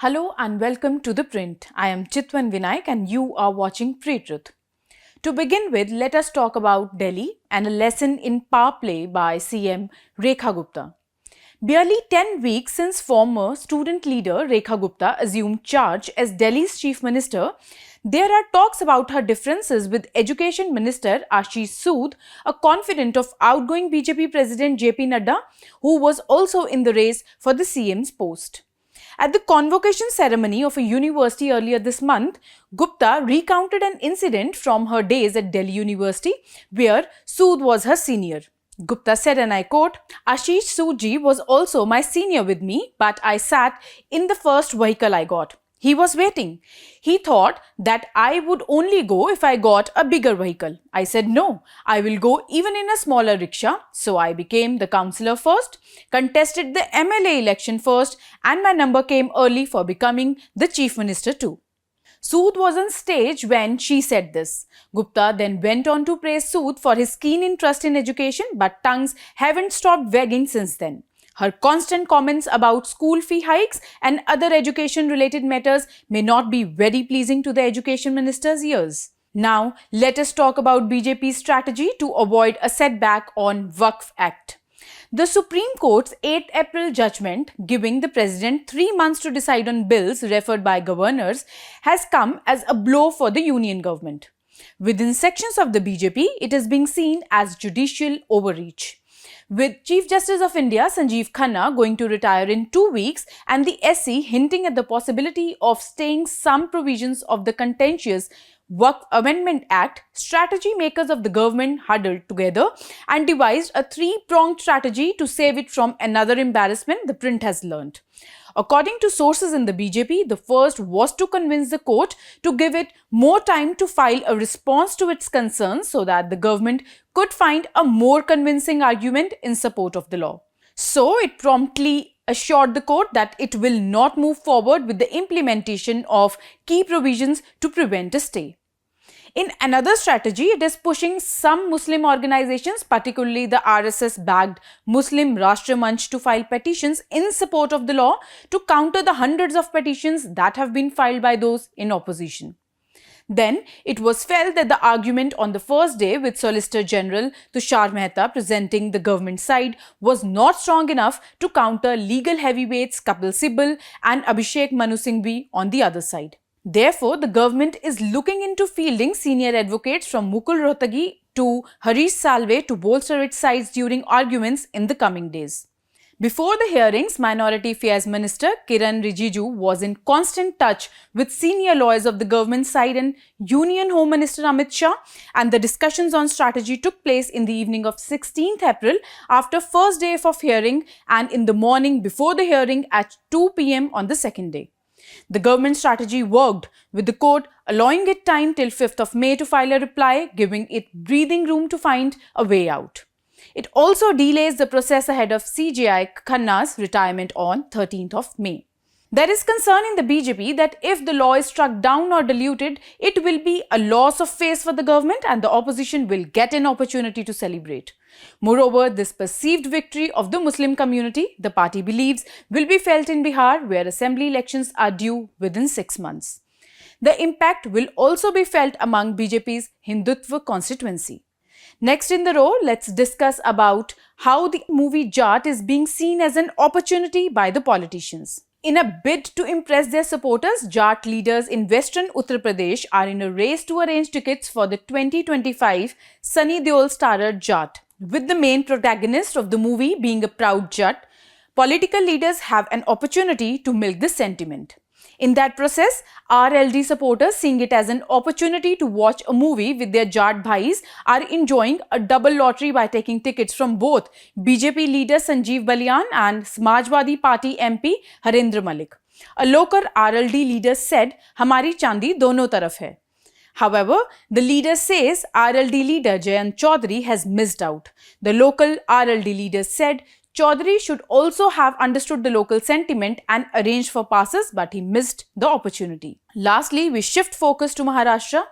Hello and welcome to The Print. I am Chitwan Vinayak and you are watching Pre-Truth. To begin with, let us talk about Delhi and a lesson in power play by CM Rekha Gupta. Barely 10 weeks since former student leader Rekha Gupta assumed charge as Delhi's chief minister, there are talks about her differences with Education Minister Ashish Sood, a confidant of outgoing BJP President JP Nadda, who was also in the race for the CM's post. At the convocation ceremony of a university earlier this month, Gupta recounted an incident from her days at Delhi University where Sood was her senior. Gupta said, and I quote, "Ashish Soodji was also my senior with me, but I sat in the first vehicle I got. He was waiting. He thought that I would only go if I got a bigger vehicle. I said, no, I will go even in a smaller rickshaw. So I became the councillor first, contested the MLA election first, and my number came early for becoming the chief minister too." Sood was on stage when she said this. Gupta then went on to praise Sood for his keen interest in education, but tongues haven't stopped wagging since then. Her constant comments about school fee hikes and other education-related matters may not be very pleasing to the education minister's ears. Now, let us talk about BJP's strategy to avoid a setback on Waqf Act. The Supreme Court's 8 April judgment giving the President 3 months to decide on bills referred by governors has come as a blow for the union government. Within sections of the BJP, it is being seen as judicial overreach. With Chief Justice of India Sanjeev Khanna going to retire in 2 weeks and the SC hinting at the possibility of staying some provisions of the contentious Waqf Amendment Act, strategy makers of the government huddled together and devised a 3-pronged strategy to save it from another embarrassment, the print has learnt. According to sources in the BJP, the first was to convince the court to give it more time to file a response to its concerns so that the government could find a more convincing argument in support of the law. So it promptly assured the court that it will not move forward with the implementation of key provisions to prevent a stay. In another strategy, it is pushing some Muslim organizations, particularly the RSS-backed Muslim Rashtra Manch, to file petitions in support of the law to counter the hundreds of petitions that have been filed by those in opposition. Then, it was felt that the argument on the first day with Solicitor General Tushar Mehta presenting the government side was not strong enough to counter legal heavyweights Kapil Sibal and Abhishek Manu Singhvi on the other side. Therefore, the government is looking into fielding senior advocates from Mukul Rohtagi to Harish Salve to bolster its sides during arguments in the coming days. Before the hearings, Minority Affairs Minister Kiran Rijiju was in constant touch with senior lawyers of the government side and Union Home Minister Amit Shah, and the discussions on strategy took place in the evening of 16th April after first day of hearing and in the morning before the hearing at 2 p.m. on the second day. The government strategy worked, with the court allowing it time till 5th of May to file a reply, giving it breathing room to find a way out. It also delays the process ahead of CJI Khanna's retirement on 13th of May. There is concern in the BJP that if the law is struck down or diluted, it will be a loss of face for the government and the opposition will get an opportunity to celebrate. Moreover, this perceived victory of the Muslim community, the party believes, will be felt in Bihar, where assembly elections are due within 6 months. The impact will also be felt among BJP's Hindutva constituency. Next in the row, let's discuss about how the movie Jat is being seen as an opportunity by the politicians. In a bid to impress their supporters, Jat leaders in western Uttar Pradesh are in a race to arrange tickets for the 2025 Sunny Deol-starred Jat. With the main protagonist of the movie being a proud Jat, political leaders have an opportunity to milk this sentiment. In that process, RLD supporters, seeing it as an opportunity to watch a movie with their Jat bhais, are enjoying a double lottery by taking tickets from both BJP leader Sanjeev Balian and Samajwadi Party MP Harendra Malik. A local RLD leader said, "Hamari chandi dono taraf hai." However, the leader says RLD leader Jayant Chaudhary has missed out. The local RLD leader said Chaudhary should also have understood the local sentiment and arranged for passes, but he missed the opportunity. Lastly, we shift focus to Maharashtra.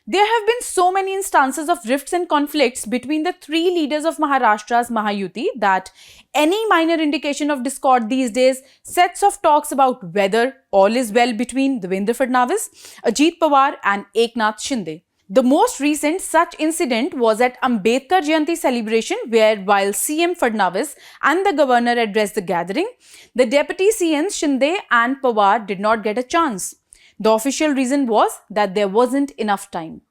There have been so many instances of rifts and conflicts between the three leaders of Maharashtra's Mahayuti that any minor indication of discord these days sets off talks about whether all is well between Devendra Fadnavis, Ajit Pawar, and Eknath Shinde. The most recent such incident was at Ambedkar Jayanti celebration, where while CM Fadnavis and the governor addressed the gathering, the deputy CMs Shinde and Pawar did not get a chance. The official reason was that there wasn't enough time.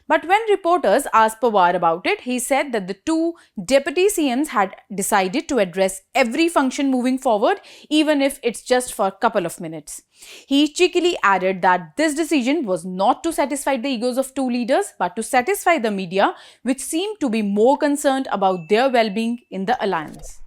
But when reporters asked Pawar about it, he said that the two deputy CMs had decided to address every function moving forward, even if it's just for a couple of minutes. He cheekily added that this decision was not to satisfy the egos of two leaders, but to satisfy the media, which seemed to be more concerned about their well-being in the alliance.